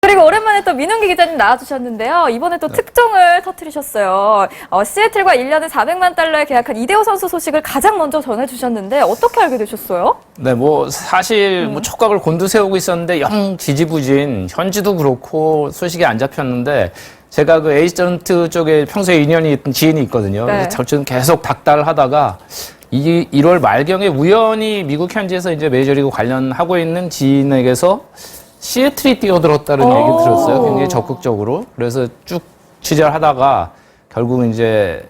그리고 오랜만에 또 민웅기 기자님 나와주셨는데요. 이번에 또 특종을 터뜨리셨어요. 시애틀과 1년에 400만 달러에 계약한 이대호 선수 소식을 가장 먼저 전해주셨는데 어떻게 알게 되셨어요? 네, 사실 촉각을 곤두세우고 있었는데 영 지지부진, 현지도 그렇고 소식이 안 잡혔는데 제가 그 에이전트 쪽에 평소에 인연이 있던 지인이 있거든요. 네. 그래서 저는 계속 닥달을 하다가 1월 말경에 우연히 미국 현지에서 이제 메이저리그 관련하고 있는 지인에게서 시애틀이 뛰어들었다는 얘기를 들었어요. 굉장히 적극적으로. 그래서 쭉 취재를 하다가 결국은 이제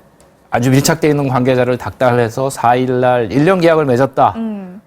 아주 밀착되어 있는 관계자를 닥달해서 4일날 1년 계약을 맺었다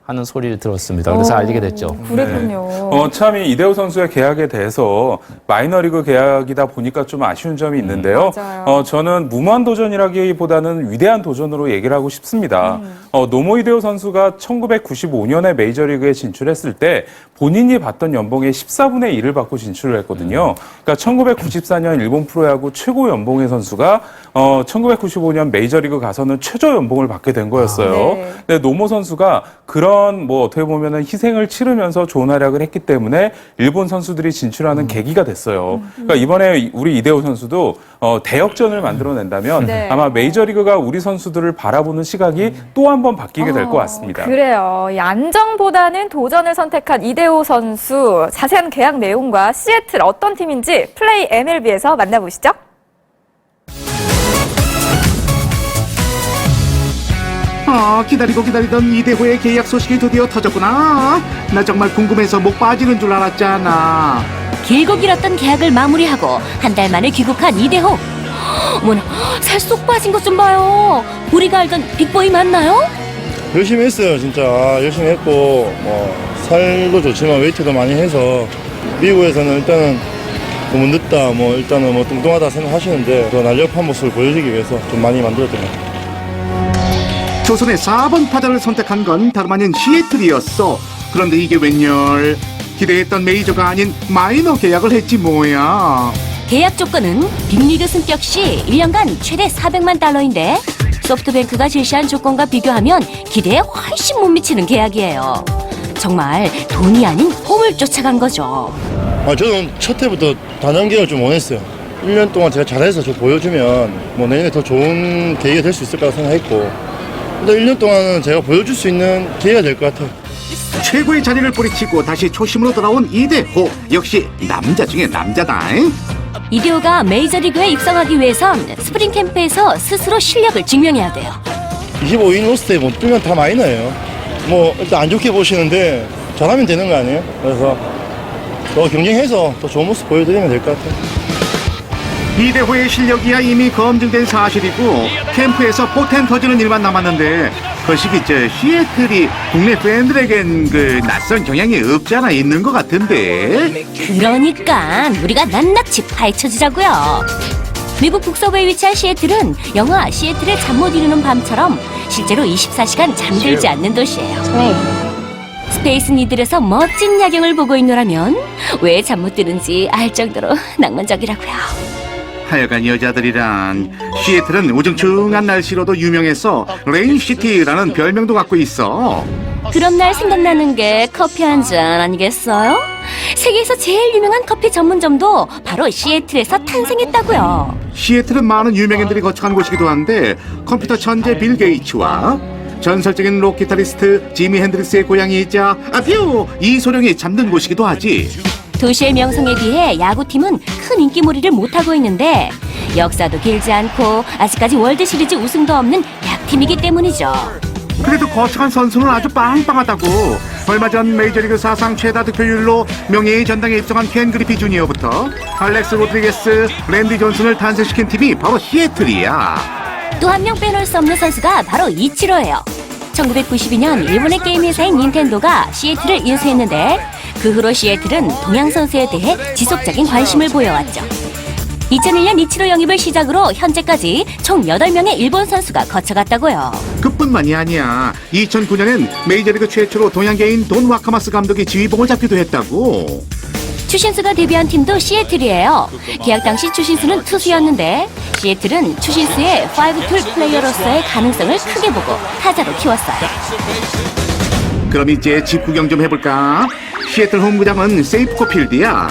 하는 소리를 들었습니다. 그래서 알게 됐죠. 그랬군요. 참 이 이대호 선수의 계약에 대해서 마이너리그 계약이다 보니까 좀 아쉬운 점이 있는데요. 맞아요. 저는 무모한 도전이라기보다는 위대한 도전으로 얘기를 하고 싶습니다. 노모 이대호 선수가 1995년에 메이저리그에 진출했을 때 본인이 받던 연봉의 14분의 1을 받고 진출을 했거든요. 그러니까 1994년 일본 프로야구 최고 연봉의 선수가 1995년 메이저리그 가서는 최저 연봉을 받게 된 거였어요. 네. 근데 노모 선수가 그런 어떻게 보면은 희생을 치르면서 좋은 활약을 했기 때문에 일본 선수들이 진출하는 계기가 됐어요. 그러니까 이번에 우리 이대호 선수도 대역전을 만들어낸다면 네. 아마 메이저리그가 우리 선수들을 바라보는 시각이 또 한 번 바뀌게 될 것 같습니다. 그래요. 이 안정보다는 도전을 선택한 이대호 선수 자세한 계약 내용과 시애틀 어떤 팀인지 플레이 MLB에서 만나보시죠. 기다리고 기다리던 이대호의 계약 소식이 드디어 터졌구나. 나 정말 궁금해서 목 빠지는 줄 알았잖아. 길고 길었던 계약을 마무리하고 한 달 만에 귀국한 이대호. 어머나, 살 쏙 빠진 것 좀 봐요. 우리가 알던 빅보이 맞나요? 열심히 했어요. 진짜 열심히 했고 살도 좋지만 웨이트도 많이 해서 미국에서는 일단은 너무 늦다 일단은 뚱뚱하다 생각하시는데 그 날렵한 모습을 보여주기 위해서 좀 많이 만들었던 것 같아요. 조선의 4번 타자를 선택한 건 다름 아닌 시애틀이었어. 그런데 이게 웬열? 기대했던 메이저가 아닌 마이너 계약을 했지 뭐야. 계약 조건은 빅리그 승격 시 1년간 최대 400만 달러인데 소프트뱅크가 제시한 조건과 비교하면 기대에 훨씬 못 미치는 계약이에요. 정말 돈이 아닌 홈을 쫓아간 거죠. 저는 첫 해부터 단연계약을 좀 원했어요. 1년 동안 제가 잘해서 좀 보여주면 내년에 더 좋은 계기가 될 수 있을 거라 생각했고 일단 1년 동안은 제가 보여줄 수 있는 기회가 될 것 같아요. 최고의 자리를 뿌리치고 다시 초심으로 돌아온 이대호. 역시 남자 중에 남자다. 이대호가 메이저리그에 입성하기 위해선 스프링 캠프에서 스스로 실력을 증명해야 돼요. 25인 로스트에 못 뜨면 다 마이너예요. 일단 안 좋게 보시는데 잘하면 되는 거 아니에요? 그래서 더 경쟁해서 더 좋은 모습 보여드리면 될 것 같아요. 이대호의 실력이야 이미 검증된 사실이고 캠프에서 포텐 터지는 일만 남았는데 그 시기 시애틀이 국내 팬들에겐 그 낯선 경향이 없잖아 있는 것 같은데. 그러니까 우리가 낱낱이 파헤쳐주자고요. 미국 북서부에 위치한 시애틀은 영화 시애틀의 잠 못 이루는 밤처럼 실제로 24시간 잠들지 않는 도시예요. 스페이스 니들에서 멋진 야경을 보고 있노라면 왜 잠 못 드는지 알 정도로 낭만적이라고요. 하여간 여자들이란 시애틀은 우중충한 날씨로도 유명해서 레인시티라는 별명도 갖고 있어. 그런 날 생각나는 게 커피 한 잔 아니겠어요? 세계에서 제일 유명한 커피 전문점도 바로 시애틀에서 탄생했다고요. 시애틀은 많은 유명인들이 거쳐간 곳이기도 한데 컴퓨터 천재 빌 게이츠와 전설적인 록 기타리스트 지미 핸드릭스의 고향이자 이소룡이 잠든 곳이기도 하지. 도시의 명성에 비해 야구팀은 큰 인기몰이를 못하고 있는데 역사도 길지 않고 아직까지 월드시리즈 우승도 없는 약팀이기 때문이죠. 그래도 거쳐간 선수는 아주 빵빵하다고. 얼마 전 메이저리그 사상 최다 득표율로 명예의 전당에 입성한 켄 그리피 주니어부터 알렉스 로드리게스, 랜디 존슨을 탄생시킨 팀이 바로 시애틀이야. 또 한 명 빼놓을 수 없는 선수가 바로 이치로예요. 1992년 일본의 게임 회사인 닌텐도가 시애틀을 인수했는데 그 후로 시애틀은 동양 선수에 대해 지속적인 관심을 보여왔죠. 2001년 이치로 영입을 시작으로 현재까지 총 8명의 일본 선수가 거쳐갔다고요. 그뿐만이 아니야. 2009년엔 메이저리그 최초로 동양계인 돈 와카마스 감독이 지휘봉을 잡기도 했다고. 추신수가 데뷔한 팀도 시애틀이에요. 계약 당시 추신수는 투수였는데 시애틀은 추신수의 5툴 플레이어로서의 가능성을 크게 보고 타자로 키웠어요. 그럼 이제 집 구경 좀 해볼까? 시애틀 홈구장은 세이프코 필드야.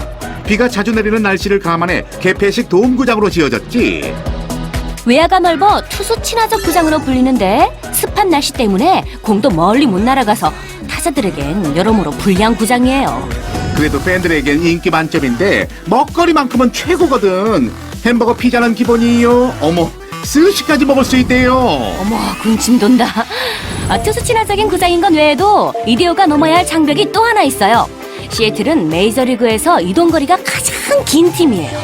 비가 자주 내리는 날씨를 감안해 개폐식 돔구장으로 지어졌지. 외야가 넓어 투수 친화적 구장으로 불리는데 습한 날씨 때문에 공도 멀리 못 날아가서 타자들에겐 여러모로 불리한 구장이에요. 그래도 팬들에겐 인기 만점인데 먹거리만큼은 최고거든. 햄버거 피자는 기본이요. 어머, 스시까지 먹을 수 있대요. 어머, 군침 돈다. 투수 친화적인 구장인 건 외에도 이대호가 넘어야 할 장벽이 또 하나 있어요. 시애틀은 메이저리그에서 이동거리가 가장 긴 팀이에요.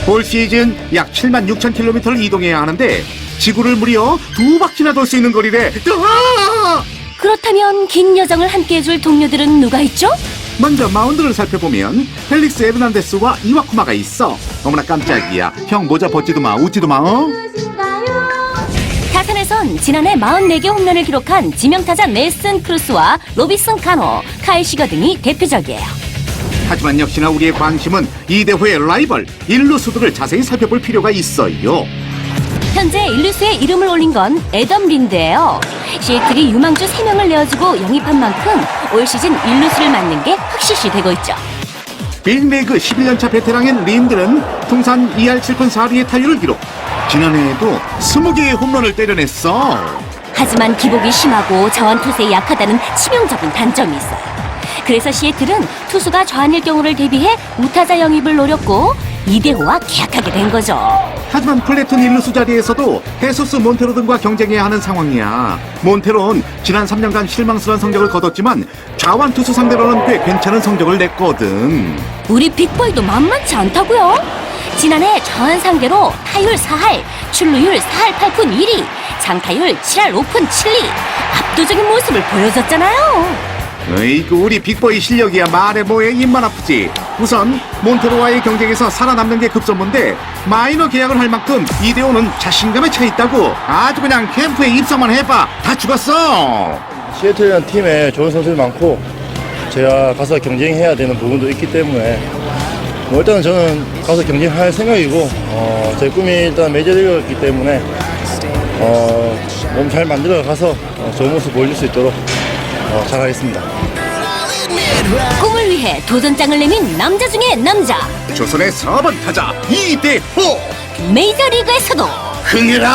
올 시즌 약 7만 6천 킬로미터를 이동해야 하는데 지구를 무려 2바퀴나 돌 수 있는 거리래. 으아! 그렇다면 긴 여정을 함께해줄 동료들은 누가 있죠? 먼저 마운드를 살펴보면 펠릭스 에르난데스와 이와쿠마가 있어. 어머나 깜짝이야. 형 모자 벗지도 마, 웃지도 마. 어? 타선에선 지난해 44개 홈런을 기록한 지명타자 넬슨 크루스와 로비슨 카노, 카일 시거 등이 대표적이에요. 하지만 역시나 우리의 관심은 이대호의 라이벌 일루수들을 자세히 살펴볼 필요가 있어요. 현재 일루수에 이름을 올린 건 애덤 린드예요. 시애틀이 유망주 3명을 내어주고 영입한 만큼 올 시즌 일루수를 맡는 게 확실시 되고 있죠. 빅리그 11년차 베테랑인 린드는 통산 2할 7푼 4리의 타율을 기록. 지난해에도 20개의 홈런을 때려냈어. 하지만 기복이 심하고 자완투수에 약하다는 치명적인 단점이 있어요. 그래서 시애틀은 투수가 좌한일 경우를 대비해 우타자 영입을 노렸고 이대호와 계약하게 된 거죠. 하지만 플래툰 일루수 자리에서도 헤소스 몬테로 등과 경쟁해야 하는 상황이야. 몬테로는 지난 3년간 실망스러운 성적을 거뒀지만 좌완 투수 상대로는 꽤 괜찮은 성적을 냈거든. 우리 빅보이도 만만치 않다고요. 지난해 좌한 상대로 타율 4할, 출루율 4할 8푼 1리, 장타율 7할 5푼 7리 압도적인 모습을 보여줬잖아요. 으이구, 우리 빅보이 실력이야 말해 뭐해. 입만 아프지. 우선 몬테로와의 경쟁에서 살아남는 게 급선무인데 마이너 계약을 할 만큼 이대호는 자신감에 차 있다고. 아주 그냥 캠프에 입성만 해봐. 다 죽었어. 시애틀이라는 팀에 좋은 선수들이 많고 제가 가서 경쟁해야 되는 부분도 있기 때문에 뭐 일단은 저는 가서 경쟁할 생각이고 제 꿈이 일단 메이저리그였기 때문에 몸 잘 만들어 가서 좋은 모습 보여줄 수 있도록 잘하겠습니다. 꿈을 위해 도전장을 내민 남자 중에 남자, 조선의 4번 타자 이대호. 메이저리그에서도 흥해라.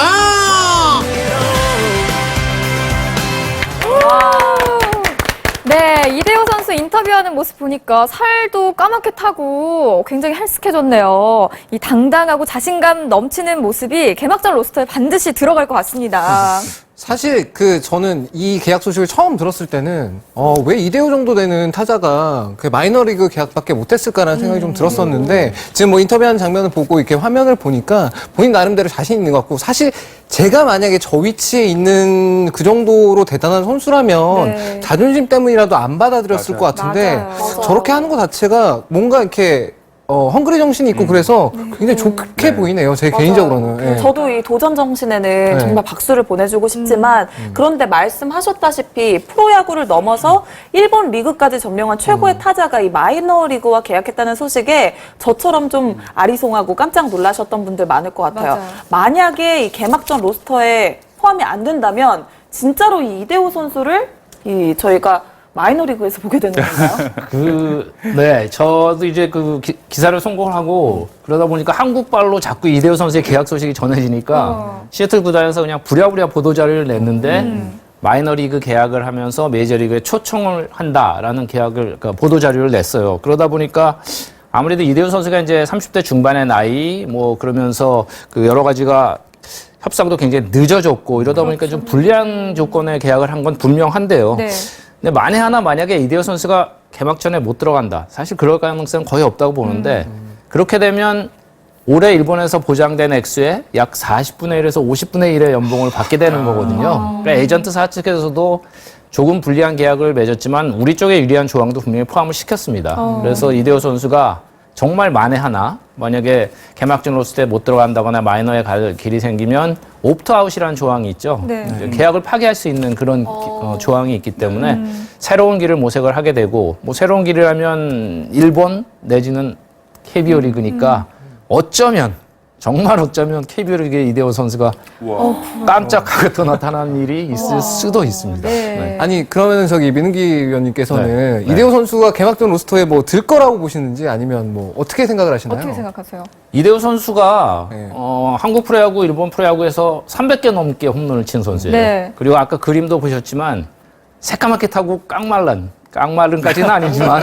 네, 이대호 선수 인터뷰하는 모습 보니까 살도 까맣게 타고 굉장히 헬스케졌네요. 이 당당하고 자신감 넘치는 모습이 개막전 로스터에 반드시 들어갈 것 같습니다. 사실 저는 이 계약 소식을 처음 들었을 때는 왜 이대호 정도 되는 타자가 그 마이너리그 계약밖에 못했을까라는 생각이 좀 들었었는데 지금 뭐 인터뷰하는 장면을 보고 이렇게 화면을 보니까 본인 나름대로 자신 있는 것 같고 사실 제가 만약에 저 위치에 있는 그 정도로 대단한 선수라면 네. 자존심 때문이라도 안 받아들였을 것 같은데 맞아요. 저렇게 하는 것 자체가 뭔가 이렇게 헝그리 정신이 있고 그래서 굉장히 좋게 보이네요. 제 개인적으로는. 예. 저도 이 도전 정신에는 네. 정말 박수를 보내주고 싶지만 그런데 말씀하셨다시피 프로야구를 넘어서 일본 리그까지 점령한 최고의 타자가 이 마이너 리그와 계약했다는 소식에 저처럼 좀 아리송하고 깜짝 놀라셨던 분들 많을 것 같아요. 맞아요. 만약에 이 개막전 로스터에 포함이 안 된다면 진짜로 이 이대호 선수를 저희가 마이너리그에서 보게 되는 건가요? 네, 저도 이제 기사를 성공을 하고 그러다 보니까 한국발로 자꾸 이대호 선수의 계약 소식이 전해지니까 시애틀 구단에서 그냥 부랴부랴 보도자료를 냈는데 마이너리그 계약을 하면서 메이저리그에 초청을 한다라는 그러니까 보도자료를 냈어요. 그러다 보니까 아무래도 이대호 선수가 이제 30대 중반의 나이 그러면서 여러 가지가 협상도 굉장히 늦어졌고 이러다 보니까 좀 불리한 조건의 계약을 한 건 분명한데요. 네. 근데 만약에 이대호 선수가 개막전에 못 들어간다. 사실 그럴 가능성은 거의 없다고 보는데 그렇게 되면 올해 일본에서 보장된 액수의 약 40분의 1에서 50분의 1의 연봉을 받게 되는 거거든요. 그러니까 에이전트사 측에서도 조금 불리한 계약을 맺었지만 우리 쪽에 유리한 조항도 분명히 포함을 시켰습니다. 그래서 이대호 선수가 정말 만약에 개막전 로스터에 못 들어간다거나 마이너에 갈 길이 생기면 옵트아웃이라는 조항이 있죠. 네. 이제 계약을 파기할 수 있는 그런 조항이 있기 때문에 새로운 길을 모색을 하게 되고 새로운 길이라면 일본 내지는 KBO 리그니까 어쩌면 정말 어쩌면 KBO리그의 이대호 선수가 깜짝하게 또 나타난 일이 있을 수도 있습니다. 네. 아니 그러면은 저기 민은기 위원님께서는 네. 이대호 선수가 개막전 로스터에 뭐 들 거라고 보시는지 아니면 뭐 어떻게 생각을 하시나요? 어떻게 생각하세요? 이대호 선수가 네. 한국 프로야구, 일본 프로야구에서 300개 넘게 홈런을 친 선수예요. 네. 그리고 아까 그림도 보셨지만 새까맣게 타고 깡말른까지는 아니지만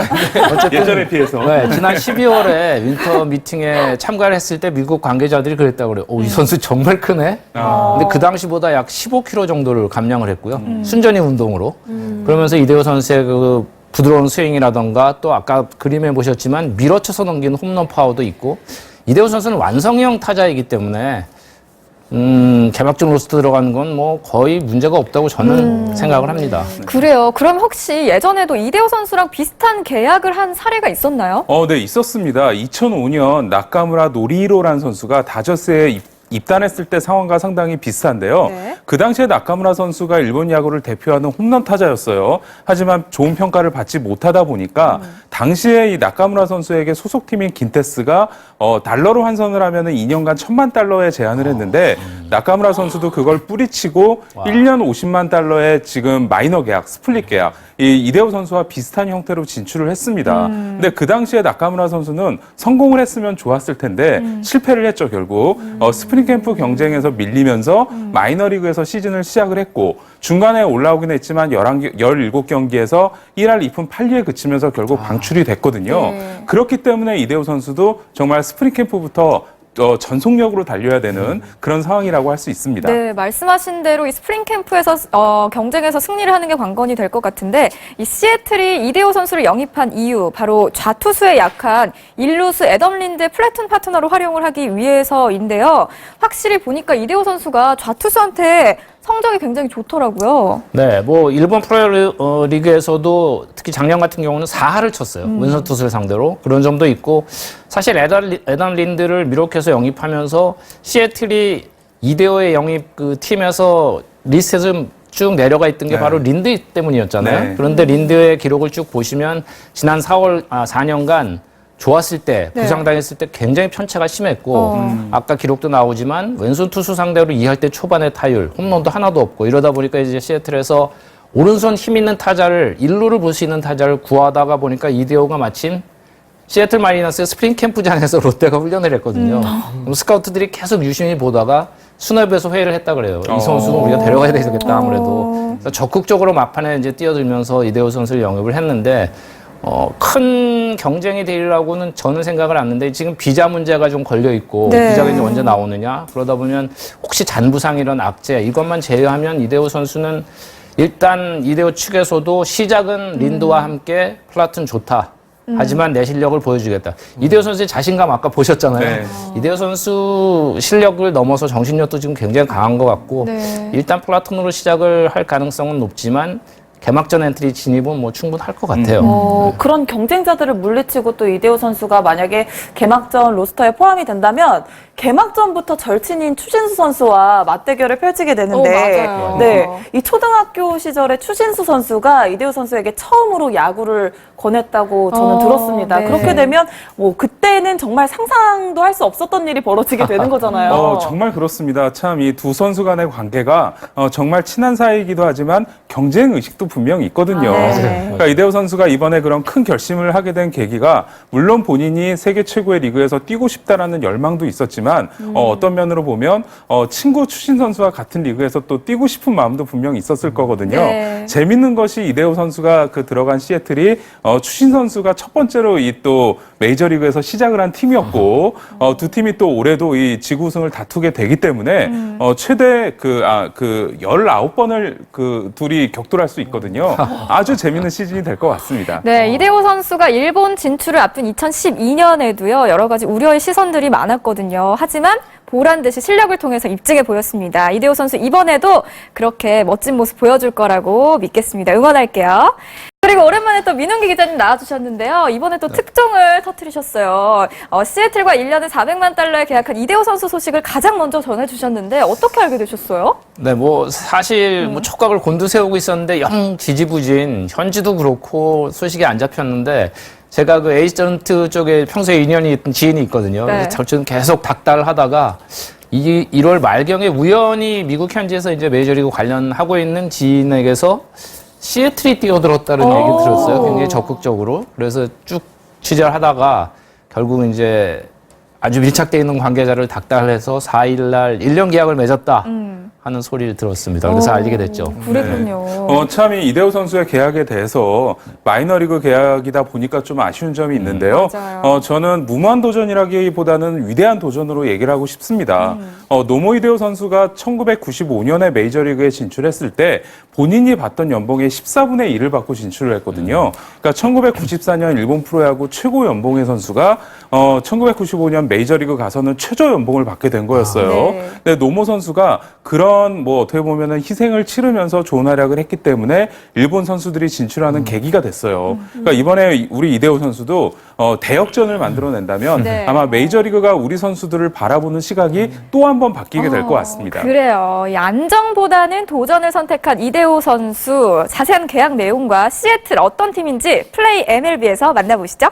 어쨌든 예전에 비해서. 네, 지난 12월에 윈터 미팅에 참가를 했을 때 미국 관계자들이 그랬다고 그래요. 이 선수 정말 크네. 근데 그 당시보다 약 15kg 정도를 감량을 했고요. 순전히 운동으로. 그러면서 이대호 선수의 그 부드러운 스윙이라던가 또 아까 그림에 보셨지만 밀어쳐서 넘기는 홈런 파워도 있고 이대호 선수는 완성형 타자이기 때문에 개막전 로스트 들어가는 건 뭐 거의 문제가 없다고 저는 생각을 합니다. 그래요. 그럼 혹시 예전에도 이대호 선수랑 비슷한 계약을 한 사례가 있었나요? 네, 있었습니다. 2005년 나카무라 노리히로라는 선수가 다저스에 입단했을 때 상황과 상당히 비슷한데요. 네. 그 당시에 나카무라 선수가 일본 야구를 대표하는 홈런 타자였어요. 하지만 좋은 평가를 받지 못하다 보니까 당시에 이 나카무라 선수에게 소속팀인 긴테스가 달러로 환산을 하면은 2년간 1,000만 달러에 제한을 했는데 나카무라 선수도 그걸 뿌리치고 1년 50만 달러의 지금 마이너 계약, 스플릿 계약, 이 이대호 선수와 비슷한 형태로 진출을 했습니다. 근데 그 당시에 나카무라 선수는 성공을 했으면 좋았을 텐데 실패를 했죠, 결국. 스프링 캠프 경쟁에서 밀리면서 마이너리그에서 시즌을 시작을 했고 중간에 올라오긴 했지만 17경기에서 1할 2푼 8리에 그치면서 결국 방출이 됐거든요. 네. 그렇기 때문에 이대호 선수도 정말 스프링 캠프부터 전속력으로 달려야 되는 그런 상황이라고 할 수 있습니다. 네, 말씀하신 대로 이 스프링 캠프에서 경쟁에서 승리를 하는 게 관건이 될 것 같은데 이 시애틀이 이대호 선수를 영입한 이유 바로 좌투수에 약한 일루수 애덤 린드의 플래툰 파트너로 활용을 하기 위해서인데요. 확실히 보니까 이대호 선수가 좌투수한테 성적이 굉장히 좋더라고요. 네, 뭐 일본 프로리그에서도 특히 작년 같은 경우는 4할을 쳤어요. 왼손 투수를 상대로. 그런 점도 있고 사실 애덤 린드를 미로켓에서 영입하면서 시애틀이 이대호의 영입 그 팀에서 리스트에서 좀 쭉 내려가 있던 게 바로 린드 때문이었잖아요. 네. 그런데 린드의 기록을 쭉 보시면 지난 4년간 좋았을 때, 네. 부상당했을 때 굉장히 편차가 심했고 아까 기록도 나오지만 왼손 투수 상대로 2할 때 초반의 타율, 홈런도 하나도 없고 이러다 보니까 이제 시애틀에서 오른손 힘 있는 타자를 1루를 볼 수 있는 타자를 구하다가 보니까 이대호가 마침 시애틀 마리너스의 스프링 캠프장에서 롯데가 훈련을 했거든요. 그럼 스카우트들이 계속 유심히 보다가 수뇌부에서 회의를 했다 그래요. 이 선수는 우리가 데려가야 되겠다 아무래도. 그래서 적극적으로 막판에 이제 뛰어들면서 이대호 선수를 영입을 했는데 큰 경쟁이 되리라고는 저는 생각을 안 하는데 지금 비자 문제가 좀 걸려 있고 네. 비자가 이제 언제 나오느냐 그러다 보면 혹시 잔부상 이런 악재 이것만 제외하면 이대호 선수는 일단 이대호 측에서도 시작은 린드와 함께 플라툰 좋다. 하지만 내 실력을 보여주겠다. 이대호 선수의 자신감 아까 보셨잖아요. 네. 이대호 선수 실력을 넘어서 정신력도 지금 굉장히 강한 것 같고 네. 일단 플라톤으로 시작을 할 가능성은 높지만 개막전 엔트리 진입은 뭐 충분할 것 같아요. 그런 경쟁자들을 물리치고 또 이대호 선수가 만약에 개막전 로스터에 포함이 된다면 개막전부터 절친인 추신수 선수와 맞대결을 펼치게 되는데 맞아요. 네, 이 초등학교 시절에 추신수 선수가 이대호 선수에게 처음으로 야구를 권했다고 저는 들었습니다. 네. 그렇게 되면 뭐 그때는 정말 상상도 할 수 없었던 일이 벌어지게 되는 거잖아요. 정말 그렇습니다. 참 이 두 선수 간의 관계가 정말 친한 사이이기도 하지만 경쟁 의식도 분명히 있거든요. 네. 그러니까 이대호 선수가 이번에 그런 큰 결심을 하게 된 계기가 물론 본인이 세계 최고의 리그에서 뛰고 싶다라는 열망도 있었지만 어떤 면으로 보면 친구 추신 선수와 같은 리그에서 또 뛰고 싶은 마음도 분명히 있었을 거거든요. 네. 재밌는 것이 이대호 선수가 그 들어간 시애틀이 추신 선수가 첫 번째로 이 또 메이저리그에서 시작을 한 팀이었고 두 팀이 또 올해도 이 지구 우승을 다투게 되기 때문에 최대 19번을 그 둘이 격돌할 수 있거든요. 아주 재밌는 시즌이 될 것 같습니다. 네, 이대호 선수가 일본 진출을 앞둔 2012년에도요, 여러 가지 우려의 시선들이 많았거든요. 하지만 보란 듯이 실력을 통해서 입증해 보였습니다. 이대호 선수 이번에도 그렇게 멋진 모습 보여줄 거라고 믿겠습니다. 응원할게요. 그리고 오랜만에 또 민웅기 기자님 나와주셨는데요. 이번에 또 특종을 터뜨리셨어요. 시애틀과 1년에 400만 달러에 계약한 이대호 선수 소식을 가장 먼저 전해주셨는데 어떻게 알게 되셨어요? 네, 뭐 사실 뭐 촉각을 곤두세우고 있었는데 영 지지부진 현지도 그렇고 소식이 안 잡혔는데 제가 그 에이전트 쪽에 평소에 인연이 있던 지인이 있거든요. 네. 그래서 저는 계속 닥달하다가 1월 말경에 우연히 미국 현지에서 이제 메이저리그 관련하고 있는 지인에게서 시애틀이 뛰어들었다는 얘기 들었어요. 굉장히 적극적으로. 그래서 쭉 취재를 하다가 결국 이제 아주 밀착되어 있는 관계자를 닥달해서 4일날 1년 계약을 맺었다 하는 소리를 들었습니다. 그래서 알게 됐죠. 그랬군요. 참 이 이대호 선수의 계약에 대해서 마이너리그 계약이다 보니까 좀 아쉬운 점이 있는데요. 맞아요. 저는 무모한 도전이라기보다는 위대한 도전으로 얘기를 하고 싶습니다. 노모 이대호 선수가 1995년에 메이저리그에 진출했을 때 본인이 받던 연봉의 14분의 1을 받고 진출을 했거든요. 그러니까 1994년 일본 프로야구 최고 연봉의 선수가 1995년 메이저리그 가서는 최저 연봉을 받게 된 거였어요. 네. 근데 노모 선수가 그런 어떻게 보면은 희생을 치르면서 좋은 활약을 했기 때문에 일본 선수들이 진출하는 계기가 됐어요. 그러니까 이번에 우리 이대호 선수도 대역전을 만들어낸다면 네. 아마 메이저리그가 우리 선수들을 바라보는 시각이 또 한 번 바뀌게 될 것 같습니다. 그래요. 이 안정보다는 도전을 선택한 이대호 선수. 자세한 계약 내용과 시애틀 어떤 팀인지 플레이 MLB에서 만나보시죠.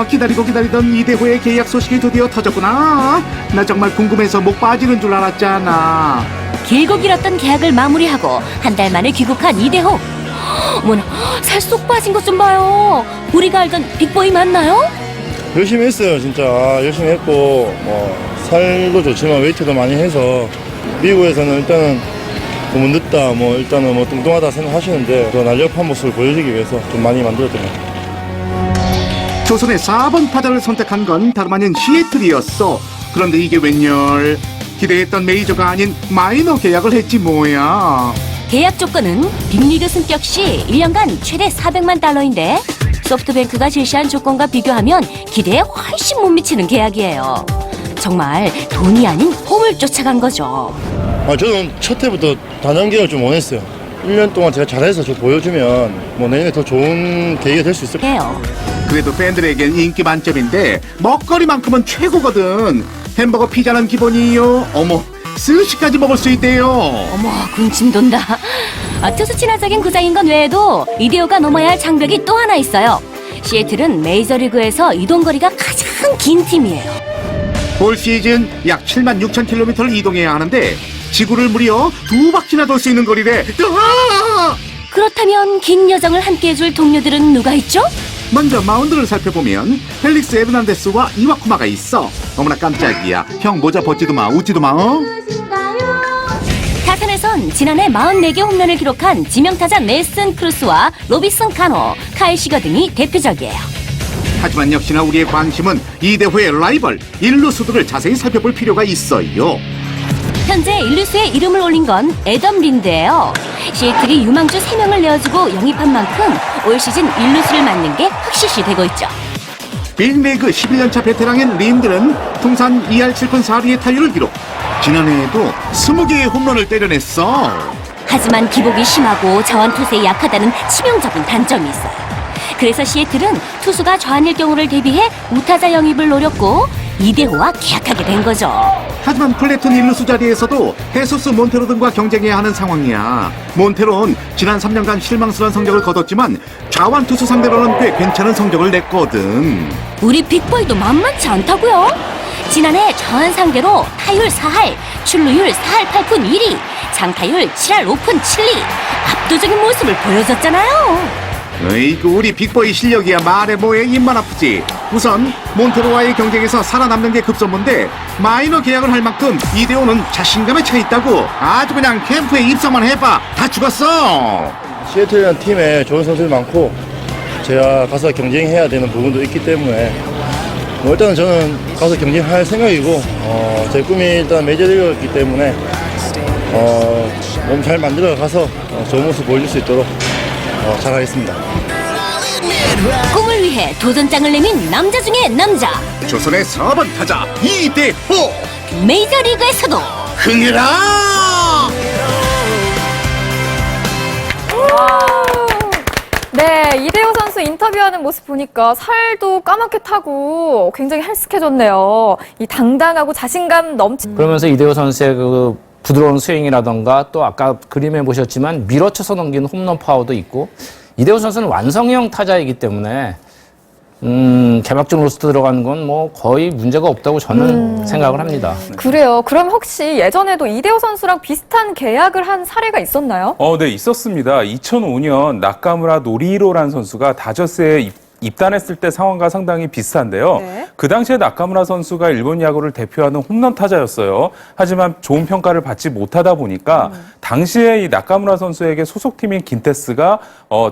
기다리고 기다리던 이대호의 계약 소식이 드디어 터졌구나. 나 정말 궁금해서 목 빠지는 줄 알았잖아. 길고 길었던 계약을 마무리하고 한 달 만에 귀국한 이대호. 뭐나 살 쏙 빠진 것 좀 봐요. 우리가 알던 빅보이 맞나요? 열심히 했어요, 진짜. 열심히 했고, 살도 좋지만 웨이트도 많이 해서 미국에서는 일단은 너무 늦다, 일단은 뚱뚱하다 생각하시는데 더 날렵한 모습을 보여주기 위해서 좀 많이 만들었던 것 같아요. 조선의 4번 타자를 선택한 건 다름 아닌 시애틀이었어. 그런데 이게 웬열? 기대했던 메이저가 아닌 마이너 계약을 했지 뭐야. 계약 조건은 빅리그 승격 시 1년간 최대 400만 달러인데 소프트뱅크가 제시한 조건과 비교하면 기대에 훨씬 못 미치는 계약이에요. 정말 돈이 아닌 홈을 쫓아간 거죠. 저는 첫 해부터 단연계약을 좀 원했어요. 1년 동안 제가 잘해서 저 보여주면 내년에 더 좋은 계기가 될 수 있을 거예요. 해요. 그래도 팬들에겐 인기 만점인데 먹거리만큼은 최고거든. 햄버거 피자는 기본이요. 어머, 스시까지 먹을 수 있대요. 어머, 군침 돈다. 투수 친화적인 구장인 건 외에도 이대호가 넘어야 할 장벽이 또 하나 있어요. 시애틀은 메이저리그에서 이동거리가 가장 긴 팀이에요. 올 시즌 약 7만 6천 킬로미터를 이동해야 하는데 지구를 무려 2바퀴나 돌 수 있는 거리래. 으아! 그렇다면 긴 여정을 함께 해줄 동료들은 누가 있죠? 먼저 마운드를 살펴보면 펠릭스 에르난데스와 이와쿠마가 있어. 어머나 깜짝이야. 형 모자 벗지도 마, 웃지도 마. 타선에선 지난해 44개 홈런을 기록한 지명타자 넬슨 크루스와 로비슨 카노, 카일 시거 등이 대표적이에요. 하지만 역시나 우리의 관심은 이대호의 라이벌 일루수들을 자세히 살펴볼 필요가 있어요. 현재 일루수에 이름을 올린 건 애덤 린드예요. 시애틀이 유망주 3명을 내어주고 영입한 만큼 올 시즌 일루수를 맡는 게 확실시 되고 있죠. 빅리그 11년차 베테랑인 린드는 통산 2할 7푼 4리의 타율을 기록. 지난해에도 20개의 홈런을 때려냈어. 하지만 기복이 심하고 자완투수에 약하다는 치명적인 단점이 있어요. 그래서 시애틀은 투수가 좌한일 경우를 대비해 우타자 영입을 노렸고 이대호와 계약하게 된 거죠. 하지만 플래툰 일루수 자리에서도 헤소스 몬테로 등과 경쟁해야 하는 상황이야. 몬테로는 지난 3년간 실망스러운 성적을 거뒀지만 좌완 투수 상대로는 꽤 괜찮은 성적을 냈거든. 우리 빅보이도 만만치 않다고요? 지난해 좌완 상대로 타율 4할, 출루율 4할 8푼 1위, 장타율 7할 5푼 7리 압도적인 모습을 보여줬잖아요. 으이구 우리 빅보이 실력이야 말해 뭐해 입만 아프지. 우선 몬테로와의 경쟁에서 살아남는 게 급선무인데 마이너 계약을 할 만큼 이대호는 자신감에 차 있다고. 아주 그냥 캠프에 입성만 해봐 다 죽었어. 시애틀이라는 팀에 좋은 선수들이 많고 제가 가서 경쟁해야 되는 부분도 있기 때문에 일단은 저는 가서 경쟁할 생각이고 제 꿈이 일단 메이저리그였기 때문에 몸 잘 만들어 가서 좋은 모습 보여줄 수 있도록 잘하겠습니다. 꿈을 위해 도전장을 내민 남자 중에 남자, 조선의 4번 타자 이대호 메이저리그에서도 흥해라. 네, 이대호 선수 인터뷰하는 모습 보니까 살도 까맣게 타고 굉장히 헬스케졌네요. 이 당당하고 자신감 넘치. 그러면서 이대호 선수의 그 부드러운 스윙이라던가 또 아까 그림에 보셨지만 밀어쳐서 넘기는 홈런 파워도 있고 이대호 선수는 완성형 타자이기 때문에 개막전 로스트 들어가는 건 뭐 거의 문제가 없다고 저는 생각을 합니다. 그래요. 그럼 혹시 예전에도 이대호 선수랑 비슷한 계약을 한 사례가 있었나요? 네, 있었습니다. 2005년 나카무라 노리히로라는 선수가 다저스에 입단했을 때 상황과 상당히 비슷한데요. 네. 그 당시에 나카무라 선수가 일본 야구를 대표하는 홈런 타자였어요. 하지만 좋은 평가를 받지 못하다 보니까 당시에 이 나카무라 선수에게 소속팀인 긴테스가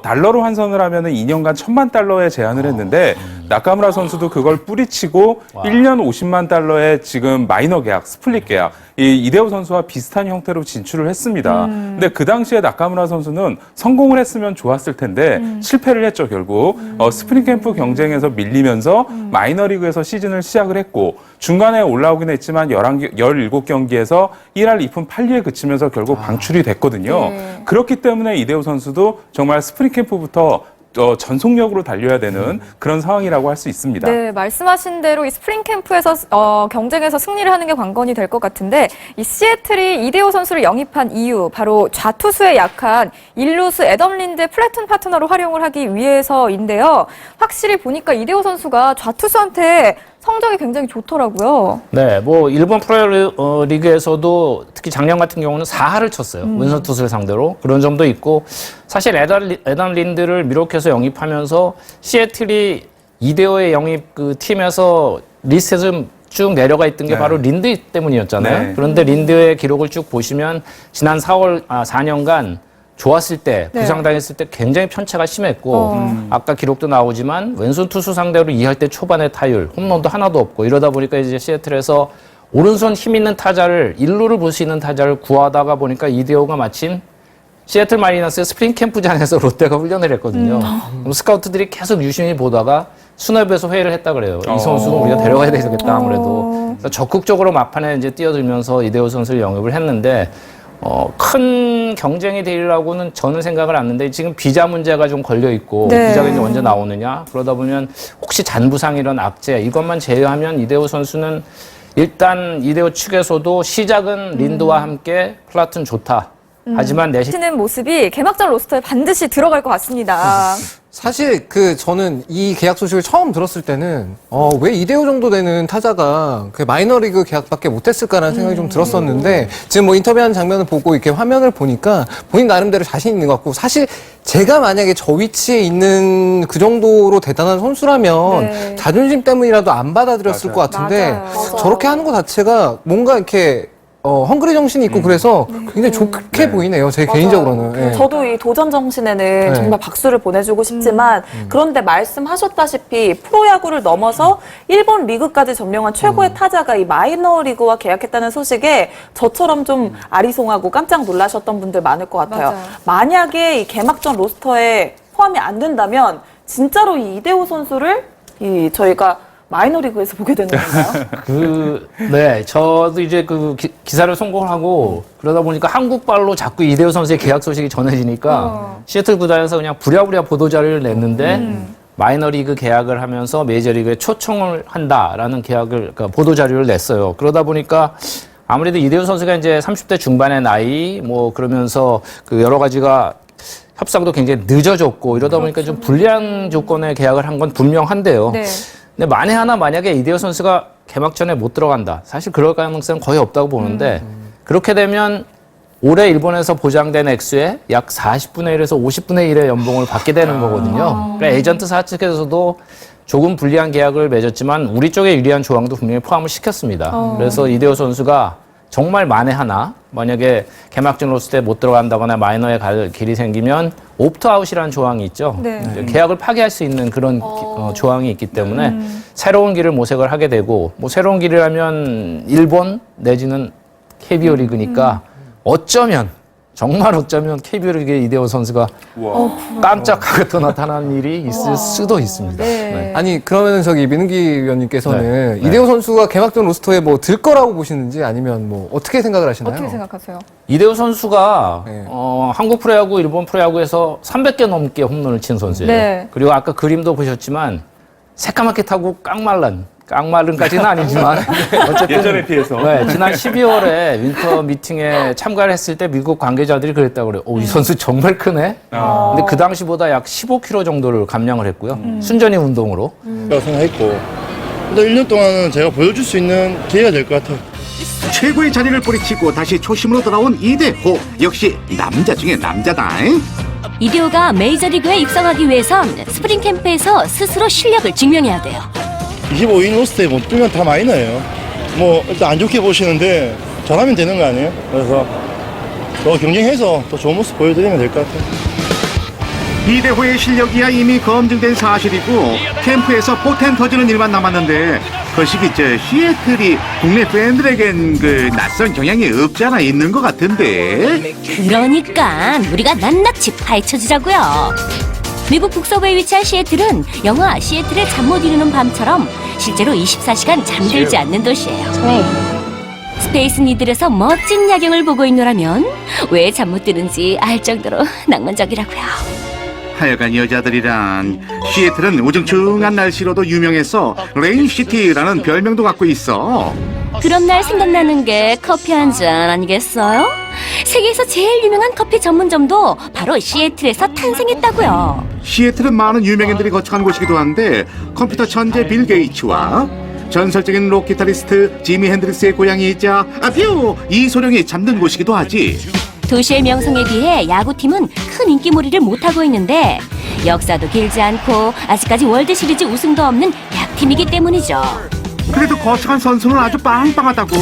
달러로 환산을 하면 2년간 1,000만 달러에 제한을 했는데 나카무라 선수도 그걸 뿌리치고 1년 50만 달러의 지금 마이너 계약, 스플릿 계약, 이 이대호 선수와 비슷한 형태로 진출을 했습니다. 근데 그 당시에 나카무라 선수는 성공을 했으면 좋았을 텐데 실패를 했죠, 결국. 스프링 캠프 경쟁에서 밀리면서 마이너리그에서 시즌을 시작을 했고 중간에 올라오긴 했지만 17경기에서 1할 2푼 8리에 그치면서 결국 방출이 됐거든요. 그렇기 때문에 이대호 선수도 정말 스프링 캠프부터 전속력으로 달려야 되는 그런 상황이라고 할 수 있습니다. 네, 말씀하신 대로 이 스프링 캠프에서 경쟁에서 승리를 하는 게 관건이 될 것 같은데 이 시애틀이 이대호 선수를 영입한 이유 바로 좌투수에 약한 일루수 애덤 린드의 플래툰 파트너로 활용을 하기 위해서인데요. 확실히 보니까 이대호 선수가 좌투수한테 성적이 굉장히 좋더라고요. 네, 뭐 일본 프로리그에서도 특히 작년 같은 경우는 4할을 쳤어요. 왼손 투수를 상대로 그런 점도 있고 사실 애덤 린드를 미록해서 영입하면서 시애틀이 이대호의 영입 그 팀에서 리스트에 좀 쭉 내려가 있던 게 바로 린드 때문이었잖아요. 네. 그런데 린드의 기록을 쭉 보시면 지난 4년간 좋았을 때, 부상당했을 때 굉장히 편차가 심했고 아까 기록도 나오지만 왼손 투수 상대로 2할 때 초반에 타율, 홈런도 하나도 없고 이러다 보니까 이제 시애틀에서 오른손 힘 있는 타자를 일루를 볼 수 있는 타자를 구하다가 보니까 이대호가 마침 시애틀 마리너스의 스프링 캠프장에서 롯데가 훈련을 했거든요. 그럼 스카우트들이 계속 유심히 보다가 수뇌부에서 회의를 했다 그래요. 이 선수는 우리가 데려가야 되겠다 아무래도. 그래서 적극적으로 막판에 이제 뛰어들면서 이대호 선수를 영입을 했는데 큰 경쟁이 되리라고는 저는 생각을 안 하는데 지금 비자 문제가 좀 걸려 있고 네. 비자가 이제 언제 나오느냐 그러다 보면 혹시 잔부상 이런 악재 이것만 제외하면 이대호 선수는 일단 이대호 측에서도 시작은 린드와 함께 플라툰 좋다. 하지만 하시는 모습이 개막전 로스터에 반드시 들어갈 것 같습니다. 사실 저는 이 계약 소식을 처음 들었을 때는 왜 이대호 정도 되는 타자가 그 마이너리그 계약밖에 못했을까라는 생각이 좀 들었었는데 지금 뭐 인터뷰하는 장면을 보고 이렇게 화면을 보니까 본인 나름대로 자신 있는 것 같고 사실 제가 만약에 저 위치에 있는 그 정도로 대단한 선수라면 네. 자존심 때문이라도 안 받아들였을 것 같은데 맞아요. 저렇게 하는 것 자체가 뭔가 이렇게 헝그리 정신이 있고 그래서 굉장히 좋게 보이네요. 제 개인적으로는. 예. 저도 이 도전 정신에는 정말 박수를 보내주고 싶지만 그런데 말씀하셨다시피 프로야구를 넘어서 일본 리그까지 점령한 최고의 타자가 이 마이너리그와 계약했다는 소식에 저처럼 좀 아리송하고 깜짝 놀라셨던 분들 많을 것 같아요. 맞아요. 만약에 이 개막전 로스터에 포함이 안 된다면 진짜로 이 이대호 선수를 저희가 마이너리그에서 보게 되는 건가요? 네, 저도 이제 그 기사를 송공하고 그러다 보니까 한국발로 자꾸 이대호 선수의 계약 소식이 전해지니까 시애틀 구단에서 그냥 부랴부랴 보도자료를 냈는데 마이너리그 계약을 하면서 메이저리그에 초청을 한다라는 그러니까 보도자료를 냈어요. 그러다 보니까 아무래도 이대호 선수가 이제 30대 중반의 나이 뭐 그러면서 그 여러 가지가 협상도 굉장히 늦어졌고 이러다 보니까 좀 불리한 조건의 계약을 한 건 분명한데요. 네. 근데 만약에 이대호 선수가 개막전에 못 들어간다. 사실 그럴 가능성은 거의 없다고 보는데 그렇게 되면 올해 일본에서 보장된 액수의 약 40분의 1에서 50분의 1의 연봉을 받게 되는 거거든요. 그러니까 에이전트사 측에서도 조금 불리한 계약을 맺었지만 우리 쪽에 유리한 조항도 분명히 포함을 시켰습니다. 그래서 이대호 선수가 정말 만약에 개막전 로스터에 못 들어간다거나 마이너에 갈 길이 생기면 옵트아웃이라는 조항이 있죠. 네. 이제 계약을 파기할 수 있는 그런 조항이 있기 때문에 새로운 길을 모색을 하게 되고 뭐 새로운 길이라면 일본 내지는 KBO 리그니까 정말 어쩌면 KBO 리그의 이대호 선수가 깜짝하게 또 나타나는 일이 있을 수도 있습니다. 네. 아니 그러면 민은기 위원님께서는 네. 이대호 선수가 개막전 로스터에 뭐 들 거라고 보시는지 아니면 뭐 어떻게 생각을 하시나요? 어떻게 생각하세요? 이대호 선수가 네. 한국 프로야구, 일본 프로야구에서 300개 넘게 홈런을 친 선수예요. 네. 그리고 아까 그림도 보셨지만 새까맣게 타고 깡말란 깡마른까지는 아니지만 어쨌든 예전에 비해서. 네, 지난 12월에 윈터 미팅에 참가를 했을 때 미국 관계자들이 그랬다고 그래요. 이 선수 정말 크네. 근데 그 당시보다 약 15kg 정도를 감량을 했고요. 순전히 운동으로. 라고 생각했고 일단 1년 동안은 제가 보여줄 수 있는 기회가 될 것 같아요. 최고의 자리를 뿌리치고 다시 초심으로 돌아온 이대호. 역시 남자 중에 남자다. 이대호가 메이저리그에 입성하기 위해선 스프링 캠프에서 스스로 실력을 증명해야 돼요. 25인 로스트에 못 들면 다 마이너예요. 뭐 일단 안 좋게 보시는데 잘하면 되는 거 아니에요? 그래서 더 경쟁해서 더 좋은 모습 보여드리면 될 것 같아요. 이대호의 실력이야 이미 검증된 사실이고 캠프에서 포텐 터지는 일만 남았는데 그 시기 시애틀이 국내 팬들에겐 그 낯선 경향이 없잖아 있는 것 같은데. 그러니까 우리가 낱낱이 파헤쳐주자고요. 미국 북서부에 위치한 시애틀은 영화 시애틀의 잠 못 이루는 밤처럼 실제로 24시간 잠들지 않는 도시예요. 스페이스 니들에서 멋진 야경을 보고 있노라면 왜 잠 못 드는지 알 정도로 낭만적이라고요. 하여간 여자들이란 시애틀은 우중충한 날씨로도 유명해서 레인시티라는 별명도 갖고 있어. 그런 날 생각나는 게 커피 한 잔 아니겠어요? 세계에서 제일 유명한 커피 전문점도 바로 시애틀에서 탄생했다고요. 시애틀은 많은 유명인들이 거쳐간 곳이기도 한데 컴퓨터 천재 빌 게이츠와 전설적인 록 기타리스트 지미 핸드릭스의 고향이자 뷰 이소룡이 잠든 곳이기도 하지. 도시의 명성에 비해 야구팀은 큰 인기몰이를 못하고 있는데 역사도 길지 않고 아직까지 월드시리즈 우승도 없는 약팀이기 때문이죠. 그래도 거쳐간 선수는 아주 빵빵하다고.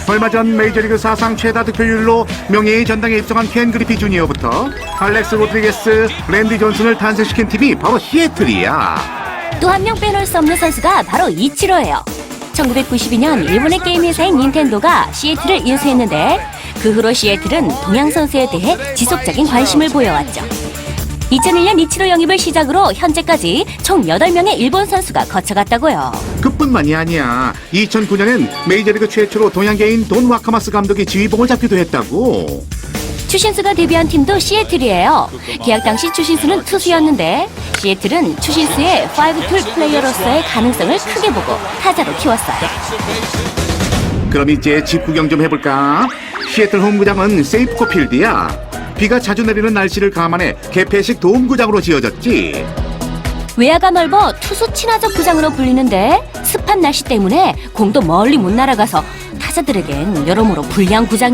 얼마 전 메이저리그 사상 최다 득표율로 명예의 전당에 입성한 켄 그리피 주니어부터 알렉스 로드리게스, 랜디 존슨을 탄생시킨 팀이 바로 시애틀이야. 또 한 명 빼놓을 수 없는 선수가 바로 이치로예요. 1992년 일본의 게임 회사인 닌텐도가 시애틀을 인수했는데 그 후로 시애틀은 동양 선수에 대해 지속적인 관심을 보여왔죠. 2001년 이치로 영입을 시작으로 현재까지 총 8명의 일본 선수가 거쳐갔다고요. 그뿐만이 아니야. 2009년엔 메이저리그 최초로 동양계인 돈 와카마스 감독이 지휘봉을 잡기도 했다고. 추신수가 데뷔한 팀도 시애틀이에요. 계약 당시 추신수는 투수였는데 시애틀은 추신수의 5툴 플레이어로서의 가능성을 크게 보고 타자로 키웠어요. 그럼 이제 집 구경 좀 해볼까? 시애틀 홈구장은 세이프코 필드야. 비가 자주 내리는 날씨를 감안해 개폐식 돔구장으로 지어졌지. 외야가 넓어 투수 친화적 구장으로 불리는데 습한 날씨 때문에 공도 멀리 못 날아가서 타자들에겐 여러모로 불리한 구장이에요.